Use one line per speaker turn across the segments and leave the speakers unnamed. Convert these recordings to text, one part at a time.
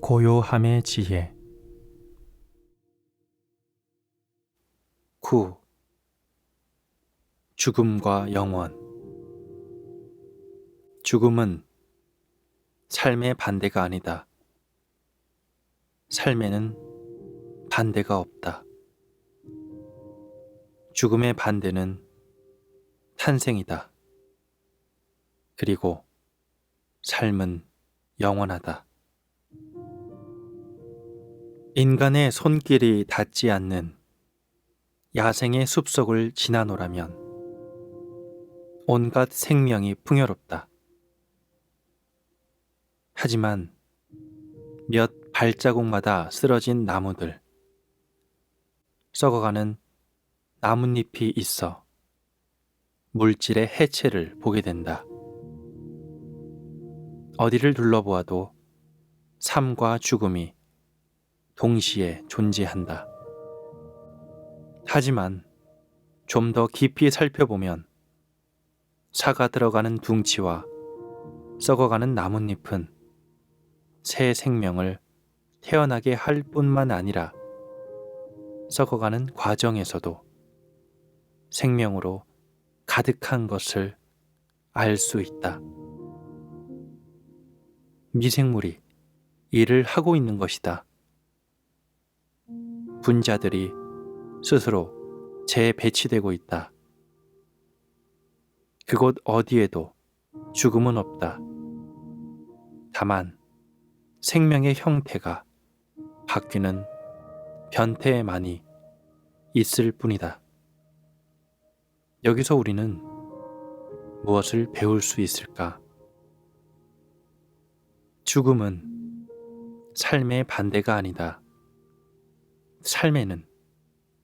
고요함의 지혜. 9. 죽음과 영원. 죽음은 삶의 반대가 아니다. 삶에는 반대가 없다. 죽음의 반대는 탄생이다. 그리고 삶은 영원하다. 인간의 손길이 닿지 않는 야생의 숲속을 지나노라면 온갖 생명이 풍요롭다. 하지만 몇 발자국마다 쓰러진 나무들, 썩어가는 나뭇잎이 있어 물질의 해체를 보게 된다. 어디를 둘러보아도 삶과 죽음이 동시에 존재한다. 하지만 좀 더 깊이 살펴보면 사가 들어가는 둥치와 썩어가는 나뭇잎은 새 생명을 태어나게 할 뿐만 아니라 썩어가는 과정에서도 생명으로 가득한 것을 알 수 있다. 미생물이 일을 하고 있는 것이다. 분자들이 스스로 재배치되고 있다. 그곳 어디에도 죽음은 없다. 다만 생명의 형태가 바뀌는 변태만이 있을 뿐이다. 여기서 우리는 무엇을 배울 수 있을까? 죽음은 삶의 반대가 아니다. 삶에는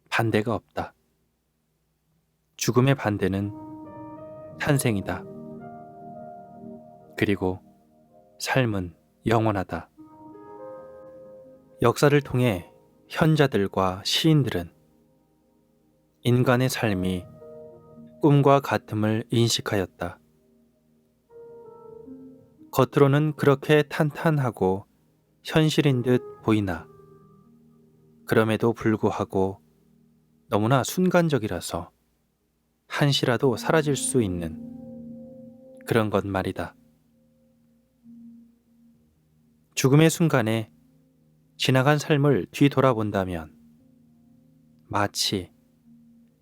반대가 없다. 죽음의 반대는 탄생이다. 그리고 삶은 영원하다. 역사를 통해 현자들과 시인들은 인간의 삶이 꿈과 같음을 인식하였다. 겉으로는 그렇게 탄탄하고 현실인 듯 보이나 그럼에도 불구하고 너무나 순간적이라서 한시라도 사라질 수 있는 그런 것 말이다. 죽음의 순간에 지나간 삶을 뒤돌아본다면 마치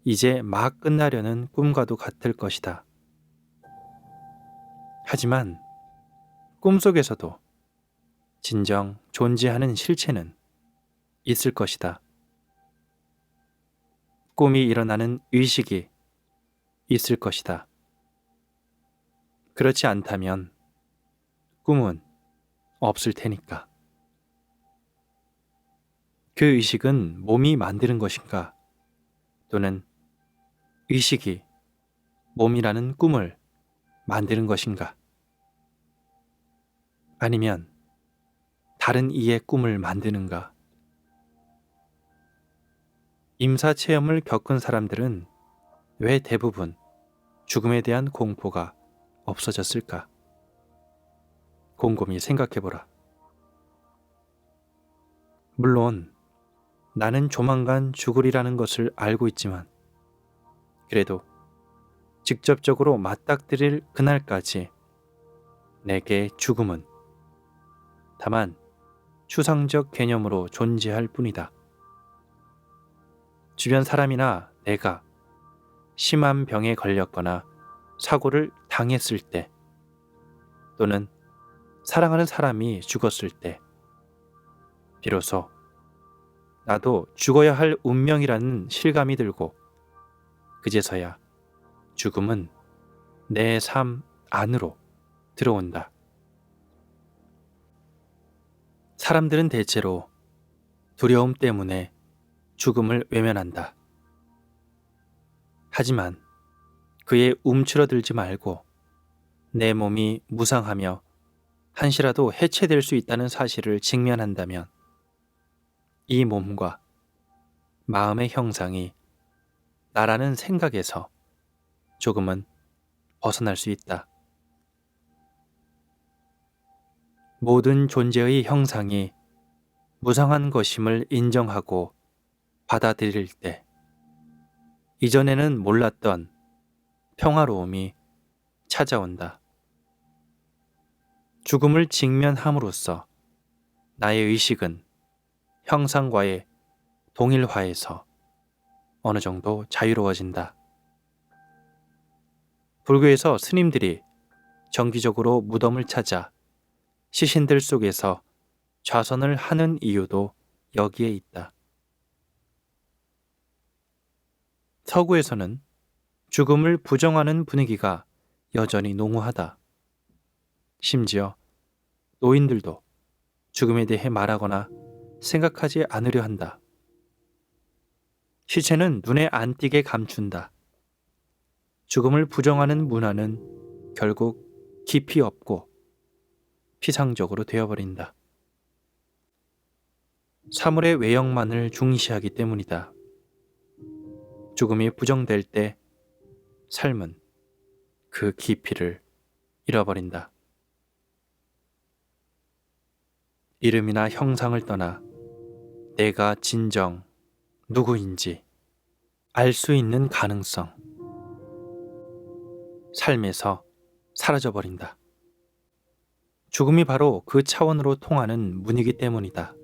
이제 막 끝나려는 꿈과도 같을 것이다. 하지만 꿈속에서도 진정 존재하는 실체는 있을 것이다. 꿈이 일어나는 의식이 있을 것이다. 그렇지 않다면 꿈은 없을 테니까. 그 의식은 몸이 만드는 것인가? 또는 의식이 몸이라는 꿈을 만드는 것인가? 아니면 다른 이의 꿈을 만드는가? 임사 체험을 겪은 사람들은 왜 대부분 죽음에 대한 공포가 없어졌을까? 곰곰이 생각해보라. 물론 나는 조만간 죽으리라는 것을 알고 있지만 그래도 직접적으로 맞닥뜨릴 그날까지 내게 죽음은 다만 추상적 개념으로 존재할 뿐이다. 주변 사람이나 내가 심한 병에 걸렸거나 사고를 당했을 때 또는 사랑하는 사람이 죽었을 때 비로소 나도 죽어야 할 운명이라는 실감이 들고 그제서야 죽음은 내 삶 안으로 들어온다. 사람들은 대체로 두려움 때문에 죽음을 외면한다. 하지만 그에 움츠러들지 말고 내 몸이 무상하며 한시라도 해체될 수 있다는 사실을 직면한다면 이 몸과 마음의 형상이 나라는 생각에서 조금은 벗어날 수 있다. 모든 존재의 형상이 무상한 것임을 인정하고 받아들일 때 이전에는 몰랐던 평화로움이 찾아온다. 죽음을 직면함으로써 나의 의식은 형상과의 동일화에서 어느 정도 자유로워진다. 불교에서 스님들이 정기적으로 무덤을 찾아 시신들 속에서 좌선을 하는 이유도 여기에 있다. 서구에서는 죽음을 부정하는 분위기가 여전히 농후하다. 심지어 노인들도 죽음에 대해 말하거나 생각하지 않으려 한다. 시체는 눈에 안 띄게 감춘다. 죽음을 부정하는 문화는 결국 깊이 없고 피상적으로 되어버린다. 사물의 외형만을 중시하기 때문이다. 죽음이 부정될 때 삶은 그 깊이를 잃어버린다. 이름이나 형상을 떠나 내가 진정 누구인지 알 수 있는 가능성, 삶에서 사라져버린다. 죽음이 바로 그 차원으로 통하는 문이기 때문이다.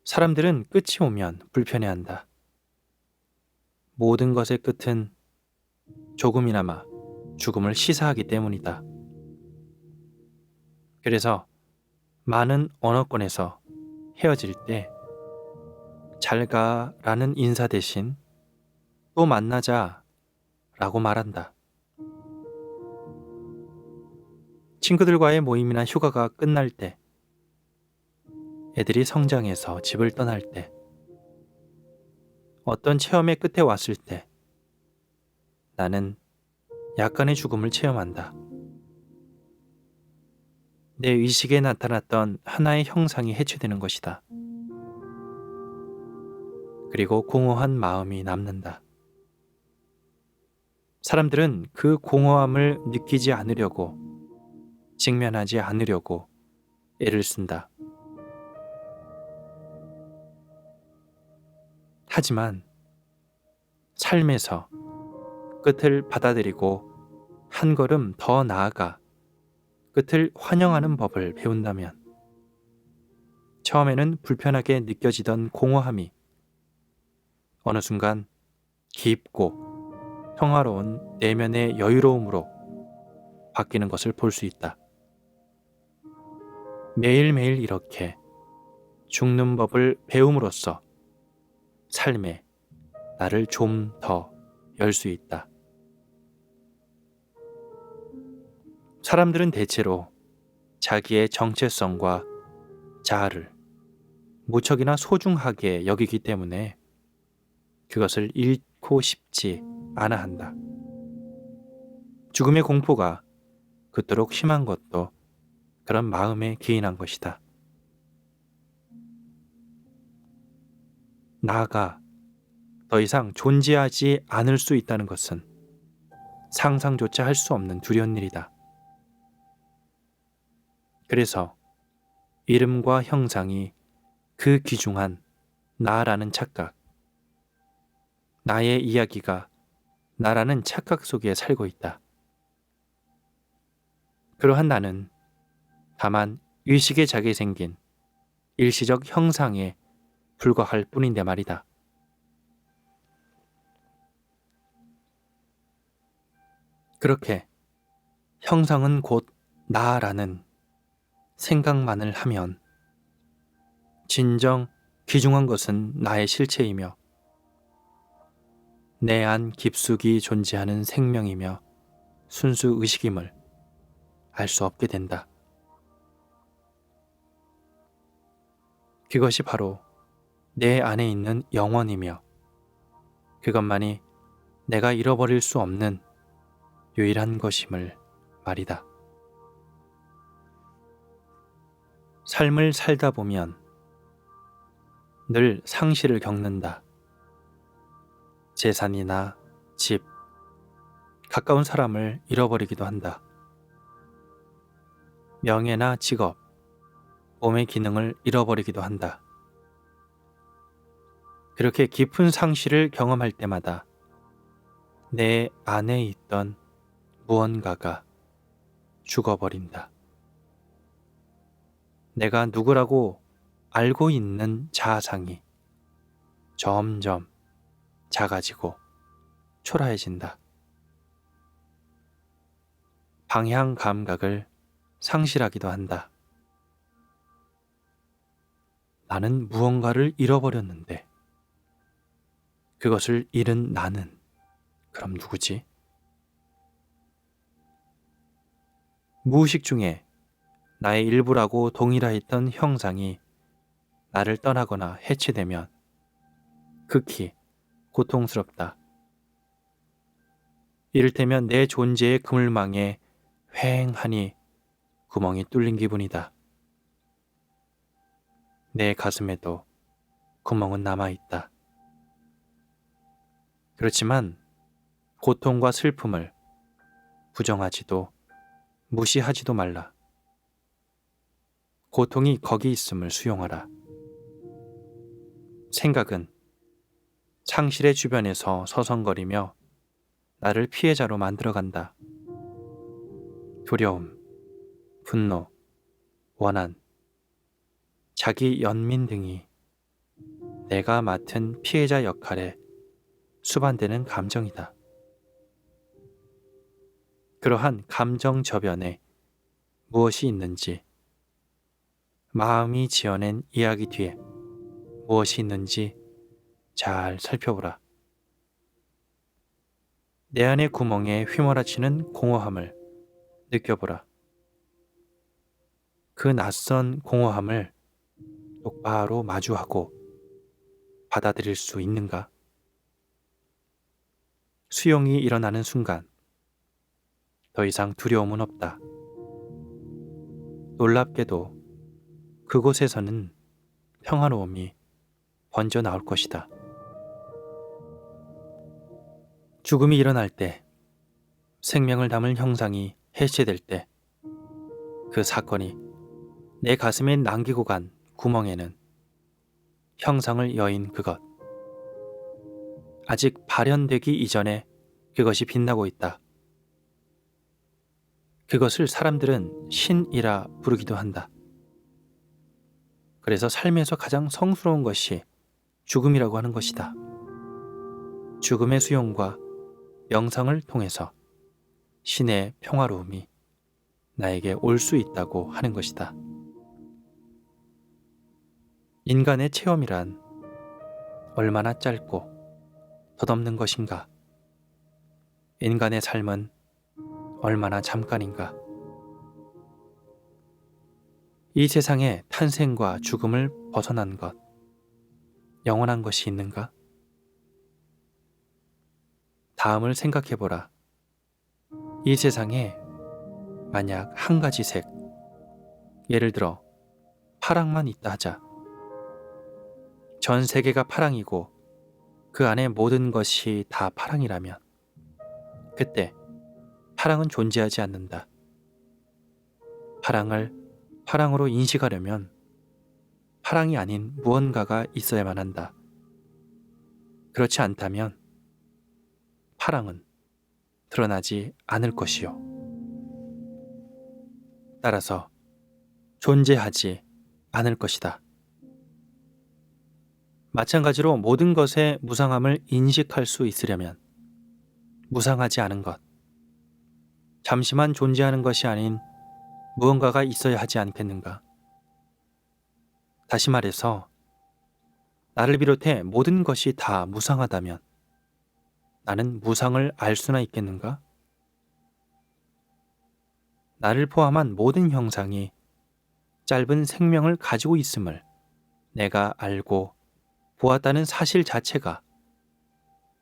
사람들은 끝이 오면 불편해한다. 모든 것의 끝은 조금이나마 죽음을 시사하기 때문이다. 그래서 많은 언어권에서 헤어질 때 잘 가라는 인사 대신 또 만나자 라고 말한다. 친구들과의 모임이나 휴가가 끝날 때, 애들이 성장해서 집을 떠날 때, 어떤 체험의 끝에 왔을 때 나는 약간의 죽음을 체험한다. 내 의식에 나타났던 하나의 형상이 해체되는 것이다. 그리고 공허한 마음이 남는다. 사람들은 그 공허함을 느끼지 않으려고, 직면하지 않으려고 애를 쓴다. 하지만 삶에서 끝을 받아들이고 한 걸음 더 나아가 끝을 환영하는 법을 배운다면 처음에는 불편하게 느껴지던 공허함이 어느 순간 깊고 평화로운 내면의 여유로움으로 바뀌는 것을 볼 수 있다. 매일매일 이렇게 죽는 법을 배움으로써 삶에 나를 좀 더 열 수 있다. 사람들은 대체로 자기의 정체성과 자아를 무척이나 소중하게 여기기 때문에 그것을 잃고 싶지 않아 한다. 죽음의 공포가 그토록 심한 것도 그런 마음에 기인한 것이다. 나아가 더 이상 존재하지 않을 수 있다는 것은 상상조차 할 수 없는 두려운 일이다. 그래서 이름과 형상이 그 귀중한 나라는 착각, 나의 이야기가 나라는 착각 속에 살고 있다. 그러한 나는 다만 의식의 작에 생긴 일시적 형상에 불과할 뿐인데 말이다. 그렇게 형상은 곧 나라는 생각만을 하면 진정 귀중한 것은 나의 실체이며 내 안 깊숙이 존재하는 생명이며 순수 의식임을 알 수 없게 된다. 그것이 바로 내 안에 있는 영원이며 그것만이 내가 잃어버릴 수 없는 유일한 것임을 말이다. 삶을 살다 보면 늘 상실을 겪는다. 재산이나 집, 가까운 사람을 잃어버리기도 한다. 명예나 직업, 몸의 기능을 잃어버리기도 한다. 그렇게 깊은 상실을 경험할 때마다 내 안에 있던 무언가가 죽어버린다. 내가 누구라고 알고 있는 자아상이 점점 작아지고 초라해진다. 방향 감각을 상실하기도 한다. 나는 무언가를 잃어버렸는데 그것을 잃은 나는 그럼 누구지? 무의식 중에 나의 일부라고 동일화했던 형상이 나를 떠나거나 해체되면 극히 고통스럽다. 이를테면 내 존재의 그물망에 휑하니 구멍이 뚫린 기분이다. 내 가슴에도 구멍은 남아있다. 그렇지만 고통과 슬픔을 부정하지도 무시하지도 말라. 고통이 거기 있음을 수용하라. 생각은 상실의 주변에서 서성거리며 나를 피해자로 만들어간다. 두려움, 분노, 원한, 자기 연민 등이 내가 맡은 피해자 역할에 수반되는 감정이다. 그러한 감정 저변에 무엇이 있는지, 마음이 지어낸 이야기 뒤에 무엇이 있는지 잘 살펴보라. 내 안의 구멍에 휘몰아치는 공허함을 느껴보라. 그 낯선 공허함을 똑바로 마주하고 받아들일 수 있는가? 수용이 일어나는 순간 더 이상 두려움은 없다. 놀랍게도 그곳에서는 평화로움이 번져 나올 것이다. 죽음이 일어날 때, 생명을 담을 형상이 해체될 때, 그 사건이 내 가슴에 남기고 간 구멍에는 형상을 여인 그것, 아직 발현되기 이전에 그것이 빛나고 있다. 그것을 사람들은 신이라 부르기도 한다. 그래서 삶에서 가장 성스러운 것이 죽음이라고 하는 것이다. 죽음의 수용과 명상을 통해서 신의 평화로움이 나에게 올 수 있다고 하는 것이다. 인간의 체험이란 얼마나 짧고 덧없는 것인가? 인간의 삶은 얼마나 잠깐인가? 이 세상에 탄생과 죽음을 벗어난 것, 영원한 것이 있는가? 다음을 생각해보라. 이 세상에 만약 한 가지 색, 예를 들어 파랑만 있다 하자. 전 세계가 파랑이고 그 안에 모든 것이 다 파랑이라면 그때 파랑은 존재하지 않는다. 파랑을 파랑으로 인식하려면 파랑이 아닌 무언가가 있어야만 한다. 그렇지 않다면 파랑은 드러나지 않을 것이요. 따라서 존재하지 않을 것이다. 마찬가지로 모든 것의 무상함을 인식할 수 있으려면 무상하지 않은 것, 잠시만 존재하는 것이 아닌 무언가가 있어야 하지 않겠는가? 다시 말해서 나를 비롯해 모든 것이 다 무상하다면 나는 무상을 알 수나 있겠는가? 나를 포함한 모든 형상이 짧은 생명을 가지고 있음을 내가 알고 보았다는 사실 자체가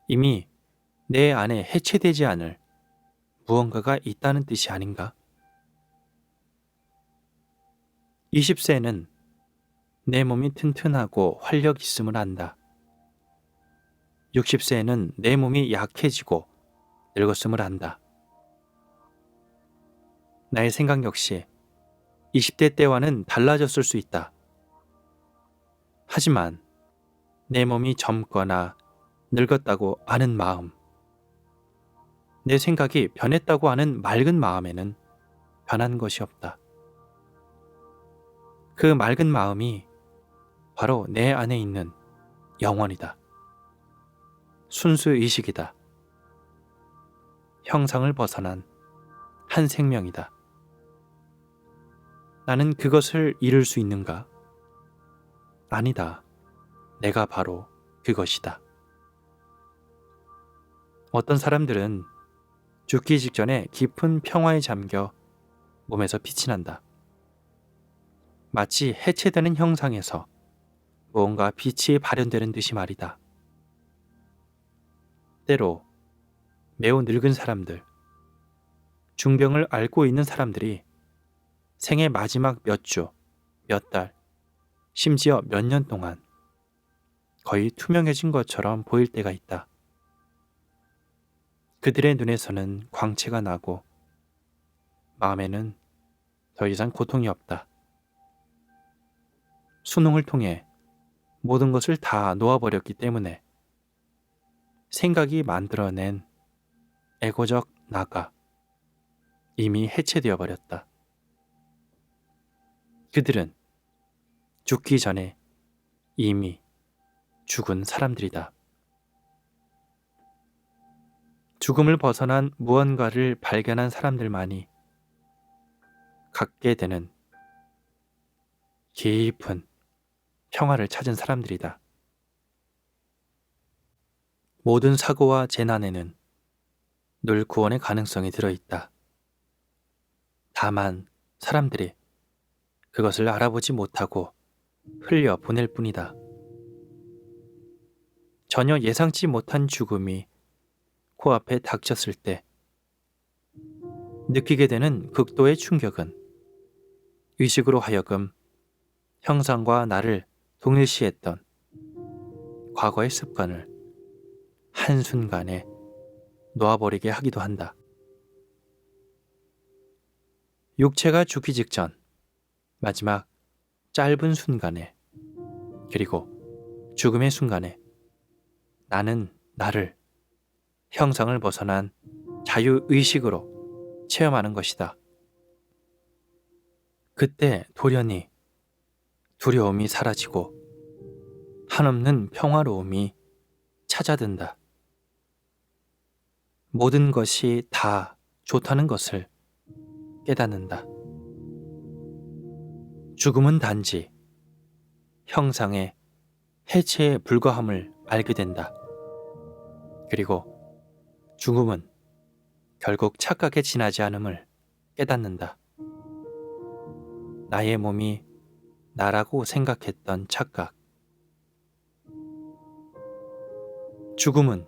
이미 내 안에 해체되지 않을 무언가가 있다는 뜻이 아닌가? 20세에는 내 몸이 튼튼하고 활력 있음을 안다. 60세에는 내 몸이 약해지고 늙었음을 안다. 나의 생각 역시 20대 때와는 달라졌을 수 있다. 하지만 내 몸이 젊거나 늙었다고 아는 마음, 내 생각이 변했다고 하는 맑은 마음에는 변한 것이 없다. 그 맑은 마음이 바로 내 안에 있는 영원이다. 순수 의식이다. 형상을 벗어난 한 생명이다. 나는 그것을 이룰 수 있는가? 아니다. 내가 바로 그것이다. 어떤 사람들은 죽기 직전에 깊은 평화에 잠겨 몸에서 빛이 난다. 마치 해체되는 형상에서 무언가 빛이 발현되는 듯이 말이다. 때로 매우 늙은 사람들, 중병을 앓고 있는 사람들이 생의 마지막 몇 주, 몇 달, 심지어 몇 년 동안 거의 투명해진 것처럼 보일 때가 있다. 그들의 눈에서는 광채가 나고 마음에는 더 이상 고통이 없다. 수능을 통해 모든 것을 다 놓아버렸기 때문에 생각이 만들어낸 에고적 나가 이미 해체되어 버렸다. 그들은 죽기 전에 이미 죽은 사람들이다. 죽음을 벗어난 무언가를 발견한 사람들만이 갖게 되는 깊은 평화를 찾은 사람들이다. 모든 사고와 재난에는 늘 구원의 가능성이 들어있다. 다만 사람들이 그것을 알아보지 못하고 흘려 보낼 뿐이다. 전혀 예상치 못한 죽음이 코앞에 닥쳤을 때 느끼게 되는 극도의 충격은 의식으로 하여금 형상과 나를 동일시했던 과거의 습관을 한순간에 놓아버리게 하기도 한다. 육체가 죽기 직전 마지막 짧은 순간에, 그리고 죽음의 순간에 나는 나를 형상을 벗어난 자유의식으로 체험하는 것이다. 그때 돌연히 두려움이 사라지고 한없는 평화로움이 찾아든다. 모든 것이 다 좋다는 것을 깨닫는다. 죽음은 단지 형상의 해체에 불과함을 알게 된다. 그리고 죽음은 결국 착각에 지나지 않음을 깨닫는다. 나의 몸이 나라고 생각했던 착각. 죽음은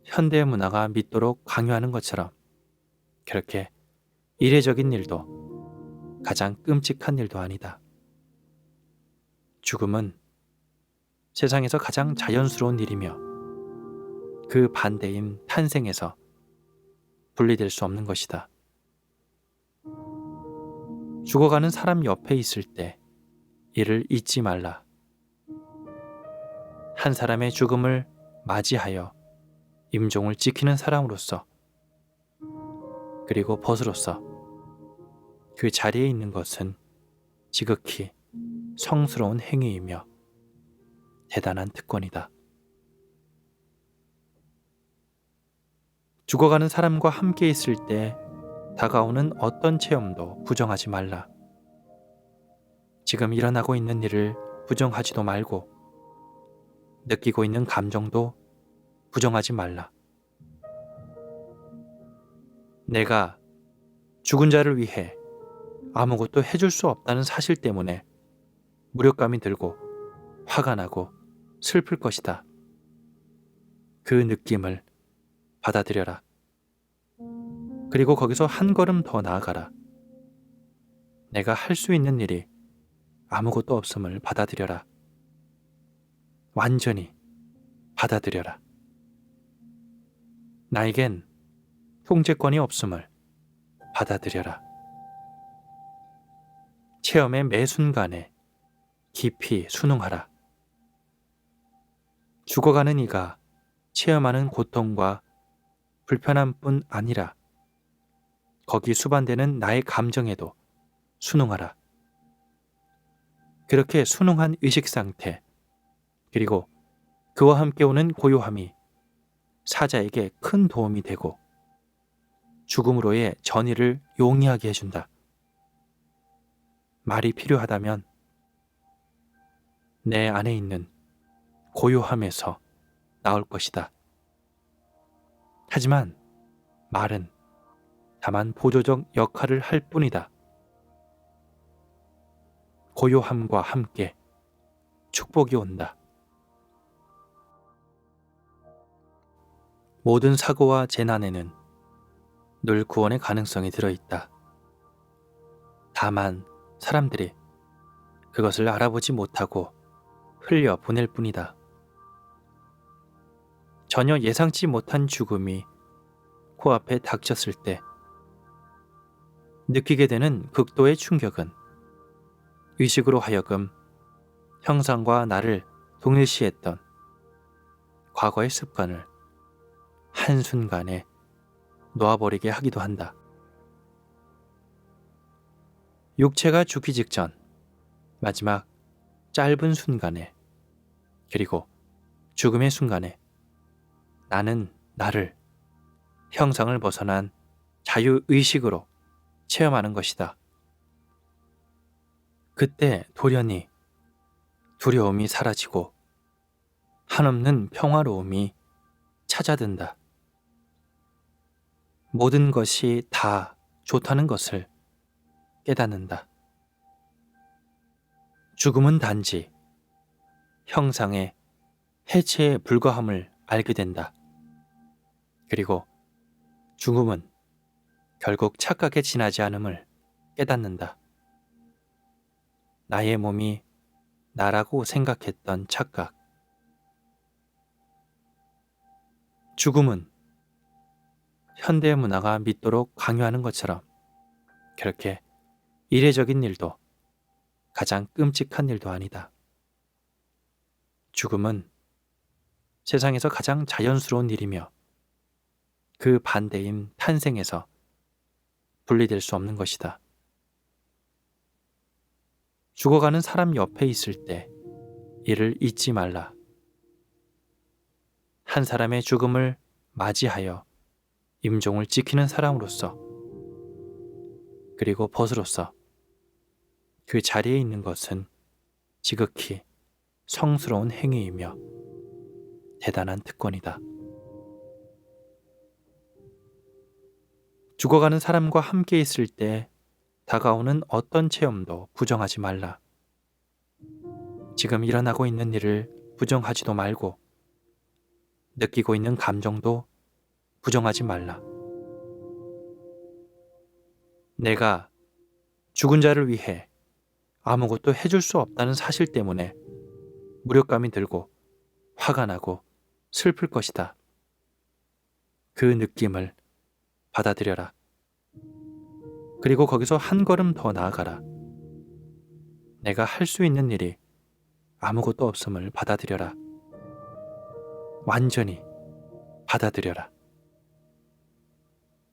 현대 문화가 믿도록 강요하는 것처럼 그렇게 이례적인 일도 가장 끔찍한 일도 아니다. 죽음은 세상에서 가장 자연스러운 일이며 그 반대인 탄생에서 분리될 수 없는 것이다. 죽어가는 사람 옆에 있을 때 이를 잊지 말라. 한 사람의 죽음을 맞이하여 임종을 지키는 사람으로서, 그리고 벗으로서 그 자리에 있는 것은 지극히 성스러운 행위이며 대단한 특권이다. 죽어가는 사람과 함께 있을 때 다가오는 어떤 체험도 부정하지 말라. 지금 일어나고 있는 일을 부정하지도 말고 느끼고 있는 감정도 부정하지 말라. 내가 죽은 자를 위해 아무것도 해줄 수 없다는 사실 때문에 무력감이 들고 화가 나고 슬플 것이다. 그 느낌을 받아들여라. 그리고 거기서 한 걸음 더 나아가라. 내가 할 수 있는 일이 아무것도 없음을 받아들여라. 완전히 받아들여라. 나에겐 통제권이 없음을 받아들여라. 체험의 매 순간에 깊이 순응하라. 죽어가는 이가 체험하는 고통과 불편함뿐 아니라 거기 수반되는 나의 감정에도 순응하라. 그렇게 순응한 의식 상태, 그리고 그와 함께 오는 고요함이 사자에게 큰 도움이 되고 죽음으로의 전이를 용이하게 해준다. 말이 필요하다면 내 안에 있는 고요함에서 나올 것이다. 하지만 말은 다만 보조적 역할을 할 뿐이다. 고요함과 함께 축복이 온다. 모든 사고와 재난에는 늘 구원의 가능성이 들어있다. 다만 사람들이 그것을 알아보지 못하고 흘려 보낼 뿐이다. 전혀 예상치 못한 죽음이 코앞에 닥쳤을 때 느끼게 되는 극도의 충격은 의식으로 하여금 형상과 나를 동일시했던 과거의 습관을 한순간에 놓아버리게 하기도 한다. 육체가 죽기 직전 마지막 짧은 순간에, 그리고 죽음의 순간에 나는 나를 형상을 벗어난 자유의식으로 체험하는 것이다. 그때 돌연히 두려움이 사라지고 한없는 평화로움이 찾아든다. 모든 것이 다 좋다는 것을 깨닫는다. 죽음은 단지 형상의 해체에 불과함을 알게 된다. 그리고 죽음은 결국 착각에 지나지 않음을 깨닫는다. 나의 몸이 나라고 생각했던 착각. 죽음은 현대 문화가 믿도록 강요하는 것처럼 그렇게 이례적인 일도 가장 끔찍한 일도 아니다. 죽음은 세상에서 가장 자연스러운 일이며 그 반대인 탄생에서 분리될 수 없는 것이다. 죽어가는 사람 옆에 있을 때 이를 잊지 말라. 한 사람의 죽음을 맞이하여 임종을 지키는 사람으로서, 그리고 벗으로서 그 자리에 있는 것은 지극히 성스러운 행위이며 대단한 특권이다. 죽어가는 사람과 함께 있을 때 다가오는 어떤 체험도 부정하지 말라. 지금 일어나고 있는 일을 부정하지도 말고 느끼고 있는 감정도 부정하지 말라. 내가 죽은 자를 위해 아무것도 해줄 수 없다는 사실 때문에 무력감이 들고 화가 나고 슬플 것이다. 그 느낌을 받아들여라. 그리고 거기서 한 걸음 더 나아가라. 내가 할 수 있는 일이 아무것도 없음을 받아들여라. 완전히 받아들여라.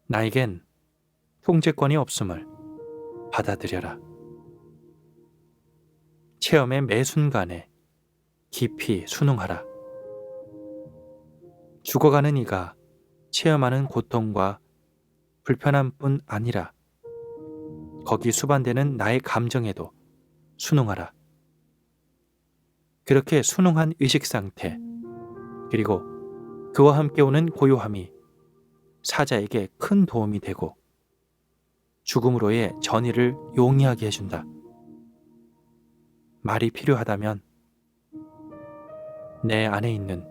나에겐 통제권이 없음을 받아들여라. 체험의 매 순간에 깊이 순응하라. 죽어가는 이가 체험하는 고통과 불편함뿐 아니라 거기 수반되는 나의 감정에도 순응하라. 그렇게 순응한 의식 상태, 그리고 그와 함께 오는 고요함이 사자에게 큰 도움이 되고 죽음으로의 전이를 용이하게 해준다. 말이 필요하다면 내 안에 있는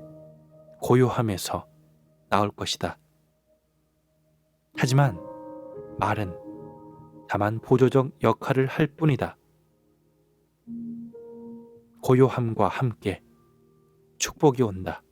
고요함에서 나올 것이다. 하지만 말은 다만 보조적 역할을 할 뿐이다. 고요함과 함께 축복이 온다.